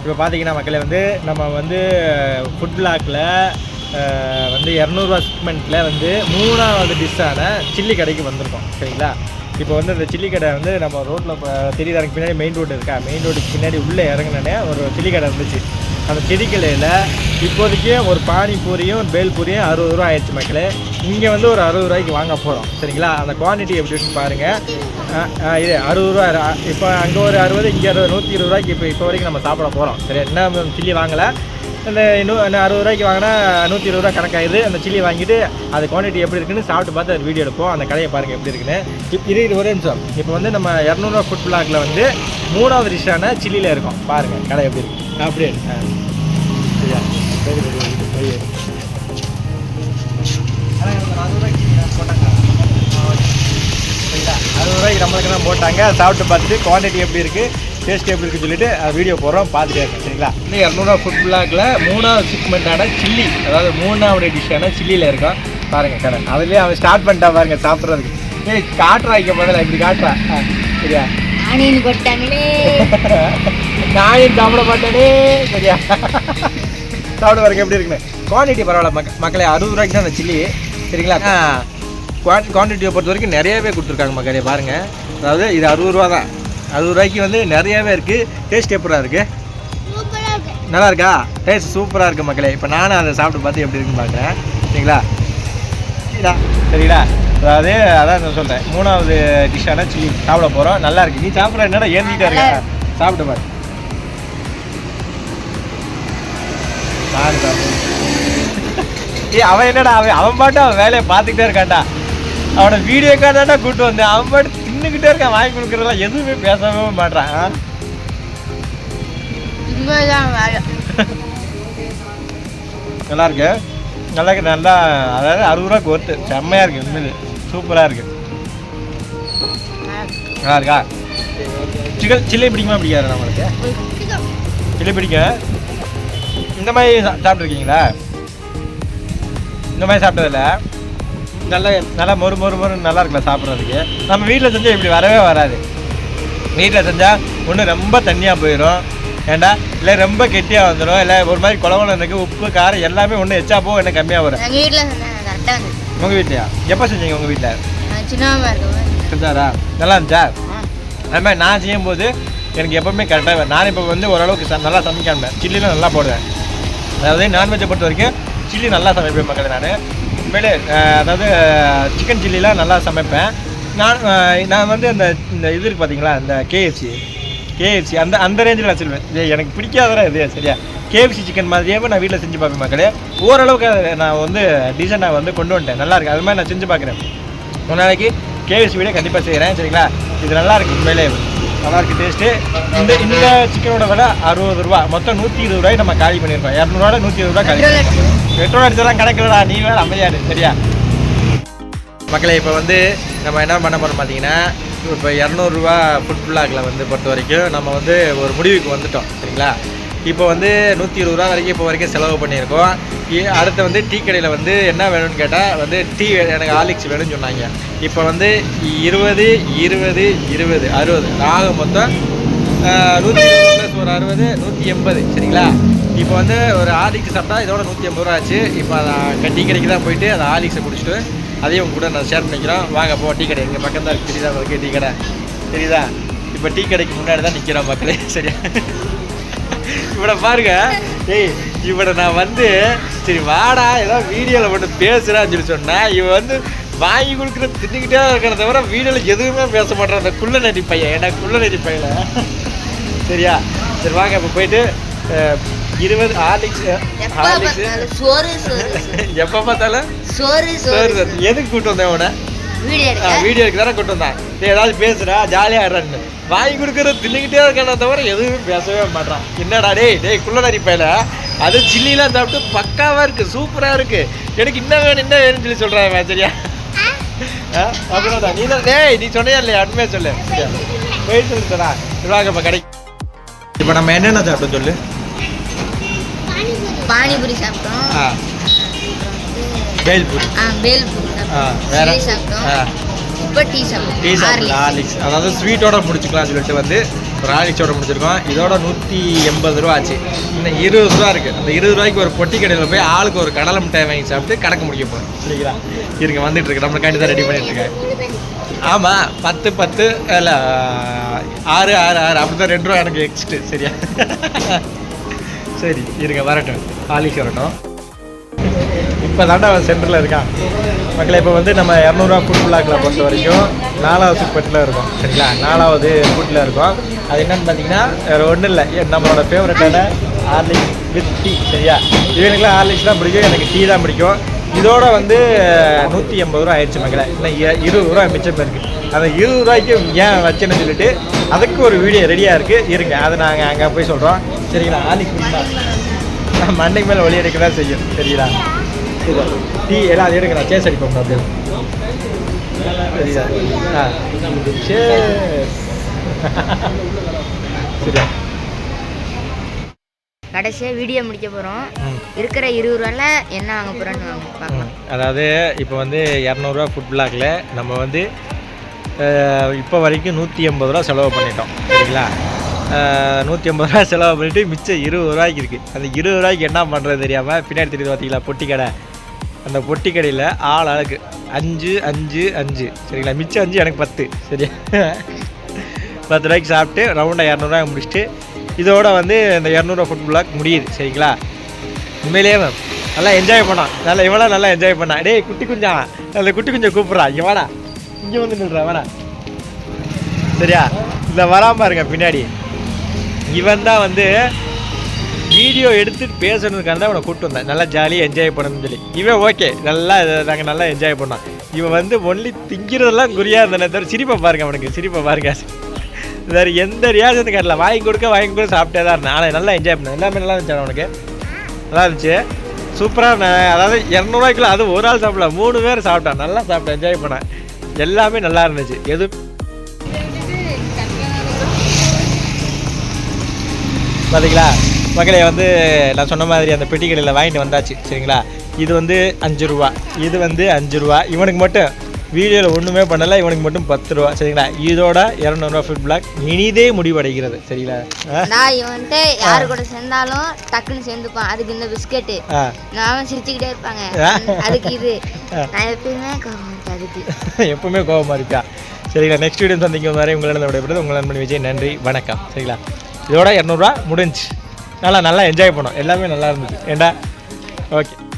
இப்போ பார்த்தீங்கன்னா மக்களே வந்து நம்ம வந்து ஃபுட் பிளாக்கில் வந்து 200 செக்மெண்ட்டில் வந்து 3வது டிஷ்ஷான சில்லி கடைக்கு வந்திருக்கோம். சரிங்களா? இப்போ வந்து இந்த சில்லி கடை வந்து நம்ம ரோட்டில் தெரியுதாருக்கு பின்னாடி மெயின் ரோடு இருக்கா, மெயின் ரோடுக்கு பின்னாடி உள்ளே இறங்கினே ஒரு சில்லி கடை இருந்துச்சு. அந்த சில்லி கடையில் இப்போதைக்கு ஒரு பானிபூரியும் பேல்பூரியும் 60 ரூபா ஆயிடுச்சு மக்களே. இங்கே வந்து ஒரு 60 ரூபாய்க்கு வாங்க போகிறோம். சரிங்களா? அந்த குவான்டிட்டி எப்படின்னு பாருங்கள். இது 60 ரூபா. இப்போ அங்கே ஒரு 60, இங்கே 120 ரூபாய்க்கு இப்போ வரைக்கும் நம்ம சாப்பிட போகிறோம். சரி, என்ன சில்லி வாங்கலை, இந்த இன்னும் 60 ரூபாய்க்கு வாங்கினா 120 ரூபா கணக்காகுது. அந்த சில்லி வாங்கிட்டு அது குவான்டிட்டி எப்படி இருக்குன்னு சாப்பிட்டு பார்த்து அது வீடியோ எடுப்போம். அந்த கடையை பாருங்கள் எப்படி இருக்குன்னு. இது ஒரே நிமிஷம். இப்போ வந்து நம்ம 200 ரூபா ஃபுட் பிளாக்கில் வந்து 3வது டிஷ்ஷான சில்லியில் இருக்கோம். பாருங்கள் கடை எப்படி இருக்கு. அப்படியே சரியா? சரி சரி. 60 ரூபாய்க்கு நம்மளுக்கு தான் போட்டாங்க. சாப்பிட்டு பார்த்துட்டு குவான்டிட்டி எப்படி இருக்குது, டேஸ்ட் எப்படி இருக்குன்னு சொல்லிட்டு வீடியோ போடுறோம், பார்த்துட்டே இருக்கேன். சரிங்களா? இன்னும் 200 ஃபுட் பிளாக்கில் 3வது செக்மெண்ட்டான சில்லி, அதாவது 3வது டிஷ்ஷான சில்லியில் இருக்கோம். பாருங்கள் கடை. அதுலேயே அவன் ஸ்டார்ட் பண்ணிட்டா பாருங்கள் சாப்பிட்றதுக்கு. ஏய் காட்டுறா, இங்கே பதில் இப்படி காட்டுறா. சரியா? ஆனியன் போட்டாங்களே, நான் சாப்பிட மாட்டேனே. சரியா? சாப்பிட பாருங்க எப்படி இருக்குன்னு. குவான்டிட்டி பரவாயில்ல மக்களே. 60 ரூபாய்க்கு தான் அந்த சில்லி. சரிங்களா? குவான்டிட்டியை பொறுத்த வரைக்கும் நிறையவே கொடுத்துருக்காங்க மக்களே. பாருங்கள், அதாவது இது 60 ரூபா தான். 60 ரூபாய்க்கு வந்து நிறையாவே இருக்குது. டேஸ்ட் எப்படா இருக்குது? நல்லா இருக்கா? டேஸ்ட் சூப்பராக இருக்குது மக்களே. இப்போ நானும் அதை சாப்பிட்டு பார்த்து எப்படி இருக்குன்னு பார்க்குறேன். சரிங்களா? சரிங்களா? அதாவது அதான் நான் சொல்கிறேன், 3வது டிஷ்ஷான சில்லி சாப்பிட போகிறோம். நல்லா இருக்குது. நீ சாப்பிட்ற என்னடா ஏறிக்கிட்டே இருக்க? சாப்பிட்டு பாரு. நான் சாப்பிடுவேன். அவன் என்னடா அவன் பாட்டு அவன் வேலையை பார்த்துக்கிட்டே இருக்கான்டா. அவனை வீடியோக்காக கூப்பிட்டு வந்தேன். அவன் பாட்டு தின்னுக்கிட்டே இருக்கான். வாங்கி கொடுக்குறதெல்லாம் எதுவுமே பேசவே மாட்டான். நல்லா இருக்கு, நல்லா இருக்கு. நல்லா, அதாவது 60 ரூபாய்க்கு ஒருத்து செம்மையாக இருக்குது. உண்மையிலே சூப்பராக இருக்குது. நல்லா இருக்கா? சில்லி பிடிக்குமா பிடிக்காது நம்மளுக்கு? சில்லி பிடிக்கும். இந்த மாதிரி சாப்பிட்ருக்கீங்களா? இந்த மாதிரி சாப்பிட்டதில்ல. நல்லா மொறு மொறு மொறு நல்லா இருக்குல்ல சாப்பிட்றதுக்கு. நம்ம வீட்டில் செஞ்சால் இப்படி வரவே வராது. வீட்டில் செஞ்சால் ஒன்று ரொம்ப தண்ணியாக போயிடும், ஏண்டா இல்லை ரொம்ப கெட்டியாக வந்துடும், இல்லை ஒரு மாதிரி குழம்புல இருக்குது. உப்பு காரம் எல்லாமே ஒன்று எச்சா போகும், என்ன கம்மியாக வரும். உங்கள் வீட்லையா? எப்போ செஞ்சீங்க உங்கள் வீட்டில்? செஞ்சாரா? நல்லா இருந்துச்சா? அது மாதிரி நான் செய்யும்போது எனக்கு எப்போவுமே கரெக்டாக. நான் இப்போ வந்து ஓரளவுக்கு நல்லா சமைக்காம சில்லிலாம் நல்லா போடுவேன். அதாவது நான்வெஜ்ஜை பொறுத்த வரைக்கும் சில்லி நல்லா சமைப்பேன் மக்களே. நான் உண்மையிலே அதாவது சிக்கன் சில்லிலாம் நல்லா சமைப்பேன். நான் வந்து இந்த இது இருக்குது பார்த்தீங்களா, இந்த கேஎஃப்சி அந்த ரேஞ்சில் வச்சுருவேன். எனக்கு பிடிக்காதரா இது. சரியா? கேஎஃப்சி சிக்கன் மாதிரியே நான் வீட்டில் செஞ்சு பார்ப்பேன் மக்களே. ஓரளவுக்கு நான் வந்து டீசெண்டாக வந்து கொண்டு வந்துட்டேன். நல்லாயிருக்கு. அது மாதிரி நான் செஞ்சு பார்க்குறேன். ஒரு நாளைக்கு கேஎஃப்சி வீடியோ கண்டிப்பாக செய்கிறேன். சரிங்களா? இது நல்லாயிருக்கு. உண்மையிலே நல்லாயிருக்கு டேஸ்ட்டு. இந்த சிக்கனோட விலை 60 ரூபா. மொத்தம் 120 ரூபாய் நம்ம காலி பண்ணியிருக்கோம். 200 ரூபா 120 ரூபா காலி. பெட்ரோல் அடிச்சதெல்லாம் கிடைக்கலடா, நீ வேறு அமைதியாரு. சரியா மக்களே? இப்போ வந்து நம்ம என்ன பண்ண போகிறோம் பார்த்தீங்கன்னா, இப்போ 200 ரூபா ஃபுட் பிளாக்கில் வந்து பொறுத்த வரைக்கும் நம்ம வந்து ஒரு முடிவுக்கு வந்துட்டோம். சரிங்களா? இப்போ வந்து 120 ரூபா வரைக்கும் இப்போ வரைக்கும் செலவு பண்ணியிருக்கோம். அடுத்து வந்து டீ கடையில் வந்து என்ன வேணும்னு கேட்டால் வந்து டீ எனக்கு ஹார்லிக்ஸ் வேணும்னு சொன்னாங்க. இப்போ வந்து 20 20 20 60 ஆக மொத்தம் 120 + ஒரு 60 180. சரிங்களா? இப்போ வந்து ஒரு ஹார்லிக்ஸ் சாப்பிட்டா இதோட 180 ரூபா ஆச்சு. இப்போ அதை டீ கடைக்கு தான் போயிட்டு அந்த ஹார்லிக்ஸை குடிச்சிட்டு அதையும் உங்க கூட நான் ஷேர் பண்ணிக்கிறோம். வாங்க போ. டீ கடை எங்கள் பக்கம் தான் இருக்குது. தெரியுதா உங்களுக்கு டீ கடை? தெரியுதா? இப்போ டீ கடைக்கு முன்னாடி தான் நிற்கிறோம் மக்களே. சரியா? இவனை பாருங்க. ஏய், இவனை நான் வந்து சரி வாடா ஏதோ வீடியோவில் மட்டும் பேசுகிறான்னு சொல்லி சொன்னேன். இவன் வந்து வாங்கி கொடுக்குற தின்னுக்கிட்டே இருக்கிறத தவிர வீடியோவில் எதுவுமே பேச மாட்டேன். அந்த குள்ள நெறி பையன், ஏன்னா குள்ள நெறி பையன். சரியா? சரி வாங்க இப்போ போயிட்டு 20 ஹார்லிக்ஸ் எப்போ பார்த்தாலும் சோறு. எதுக்கு கூப்பிட்டு வந்தேன் உன? வீடியோ எடுக்க தானே கூப்பிட்டு வந்தான். ஏதாவது பேசுகிறா ஜாலியாக ஆடுறான்னு வாங்கி கொடுக்குற தின்னுக்கிட்டே இருக்கான தவிர எதுவுமே பேசவே மாட்டான். என்னடா டேய் குள்ள நரி பையில அது சில்லிலாம் சாப்பிட்டு பக்காவாக இருக்குது, சூப்பராக இருக்குது. எனக்கு இன்னும் வேணும்னு சொல்லி சொல்கிறேன். சரியா? அப்புறம் நீ தான் நீ சொன்னியா இல்லையா? உண்மையாக சொல்லு. சரியா? போயிட்டு சொல்லிட்டா வாங்க இப்போ கடைக்கு. இப்போ நம்ம என்னென்ன சாப்பிட்டோம் சொல்லு. பானிபூரி சாப்பிட்டோம், பேல்பூரி, வேற சாப்பிட்டோம், இப்போ டீ சாப்பிட்டோம். ஹார்லிக்ஸ். அதாவது ஸ்வீட்டோட முடிச்சுக்கலாம் சொல்லிட்டு வந்து ஒரு ஹார்லிக்ஸோட முடிச்சிருக்கோம். இதோட 180 ரூபா ஆச்சு. இன்னும் 20 ரூபா இருக்குது. அந்த 20 ரூபாய்க்கு ஒரு பொட்டி கடையில் போய் ஆளுக்கு ஒரு கடலை மிட்டாய் வாங்கி சாப்பிட்டு கணக்கு முடிக்க போகிறோம். சரிங்களா? இருங்க வந்துட்டு இருக்கு, நம்மளுக்காண்டி தான் ரெடி பண்ணிட்டு இருக்கேன். ஆமாம் 10 இல்லை 6 அப்படி தான் 2 ரூபா எனக்கு எக்ஸ்ட்டு. சரியா? சரி இருங்க வரட்டும், ஹார்லிக்ஸ் வரட்டும். இப்போ தாண்டா சென்டரில் இருக்கான் மக்களை. இப்போ வந்து நம்ம 200 ஃபுட் பிளாக்கில் பொறுத்த வரைக்கும் 4வது ஃபுட்டில் இருக்கோம். சரிங்களா? 4வது ஃபுட்டில் இருக்கோம். அது என்னன்னு பார்த்தீங்கன்னா வேறு ஒன்றும் இல்லை, நம்மளோட ஃபேவரட்டான ஹார்லிக்ஸ் வித் டீ. சரியா? இவனுக்குலாம் ஹார்லிக்ஸ் தான் பிடிக்கும், எனக்கு டீ தான் பிடிக்கும். இதோட வந்து 180 ரூபா ஆயிடுச்சு மக்களை. இன்னும் 20 ரூபா மிச்சம் இருக்குது. அந்த 20 ரூபாய்க்கு ஏன் வச்சேன்னு சொல்லிட்டு அதுக்கு ஒரு வீடியோ ரெடியாக இருக்குது. இருங்க அதை நாங்கள் அங்கே போய் சொல்கிறோம். சரிங்களா? ஹார்லிக்ஸ் குடிக்கலாம், மண்டைக்கு மேலே ஒளி எடுக்க தான் செய்யும். சரிங்களா? டீ எல்லாம் அது எடுக்கிறா, சேஸ் அடிப்போம் அப்படியே. சரியா? சரியா? கடைசியாக வீடியோ முடிக்க போகிறோம். இருக்கிற 20 ரூபாயில் என்ன வாங்க போகிறோன்னு பார்க்கலாம். அதாவது இப்போ வந்து 200 ரூபா ஃபுட் பிளாக்ல நம்ம வந்து இப்போ வரைக்கும் 180 ரூபா செலவு பண்ணிட்டோம். சரிங்களா? 180 ரூபா செலவு பண்ணிவிட்டு மிச்சம் 20 ரூபாய்க்கு இருக்குது. அந்த 20 ரூபாய்க்கு என்ன பண்ணுறது தெரியாமல் பின்னாடி தெரியுது பார்த்தீங்களா பொட்டி கடை. அந்த பொட்டி கடையில் ஆளுக்கு 5. சரிங்களா? மிச்சம் 5 எனக்கு 10. சரியா? 10 ரூபாய்க்கு சாப்பிட்டு ரவுண்டாக 200 ரூபாய் முடிச்சுட்டு இதோட வந்து இந்த 200 ரூபா ஃபுட் பிளாக் முடியுது. சரிங்களா? உண்மையிலேயே நல்லா என்ஜாய் பண்ணான். நல்லா என்ஜாய் பண்ணான். டேய் குட்டி குஞ்சா, அந்த குட்டி குஞ்சை கூப்பிட்றா, இங்கே வாடா, இங்கே வந்து நில்றா வேணா. சரியா? இந்த வராமல் இருங்க பின்னாடி. இவன் தான் வந்து வீடியோ எடுத்துட்டு பேசணுக்கான தான் அவனை கூப்பிட்டு வந்தேன். நல்லா ஜாலியாக என்ஜாய் பண்ணணும்னு சொல்லி. இவன் ஓகே நாங்கள் நல்லா என்ஜாய் பண்ணோம். இவன் வந்து ஒன்லி திங்கிறதெல்லாம் குறியாக இருந்தேனே தவிர சிரிப்பை பாருங்க, அவனுக்கு சிரிப்பை பாருங்க. வேறு எந்த ரியாக்ஷனும் காட்டல. வாங்கி கொடுக்க சாப்பிட்டே தான் இருந்தேன். ஆனால் நல்லா என்ஜாய் பண்ணேன். எல்லாமே நல்லா இருந்துச்சு. அவனுக்கு நல்லா இருந்துச்சு, சூப்பராக. அதாவது 200 ரூபாய்க்குள்ள அது ஒரு ஆள் சாப்பிடல, 3 பேர் சாப்பிட்டான். நல்லா சாப்பிட்டேன், என்ஜாய் பண்ணேன். எல்லாமே நல்லா இருந்துச்சு. எது பார்த்தீங்களா மக்களே? வந்து நான் சொன்ன மாதிரி அந்த பெட்டி கடையில் வாங்கிட்டு வந்தாச்சு. சரிங்களா? இது வந்து 5 ரூபா, இது வந்து 5 ரூபா. இவனுக்கு மட்டும் வீடியோவில் ஒன்றுமே பண்ணலை, இவனுக்கு மட்டும் 10 ரூபா. சரிங்களா? இதோட 200 ரூபா ஃபுட் பிளாக் இனிதே முடிவடைகிறது. சரிங்களா? நான் இவன்ட்டு யாரு கூட சேர்ந்தாலும் டக்குன்னு சேர்ந்துப்பான். அதுக்கு இந்த பிஸ்கெட்டு நான் சிரிச்சுக்கிட்டே இருப்பாங்க. அதுக்கு இது நான் எப்பயுமே கோபம் அதுக்கு எப்பவுமே கோபமாக இருக்கா. சரிங்களா? நெக்ஸ்ட் வீடியோ சந்திக்கும் வரை உங்களிடம் விடைபெறுது உங்கள் நண்பன் விஜய். நன்றி, வணக்கம். சரிங்களா? இதோட 200 ரூபா முடிஞ்சு நல்லா என்ஜாய் பண்ணோம். எல்லாமே நல்லா இருந்துச்சு. ஏண்டா ஓகே.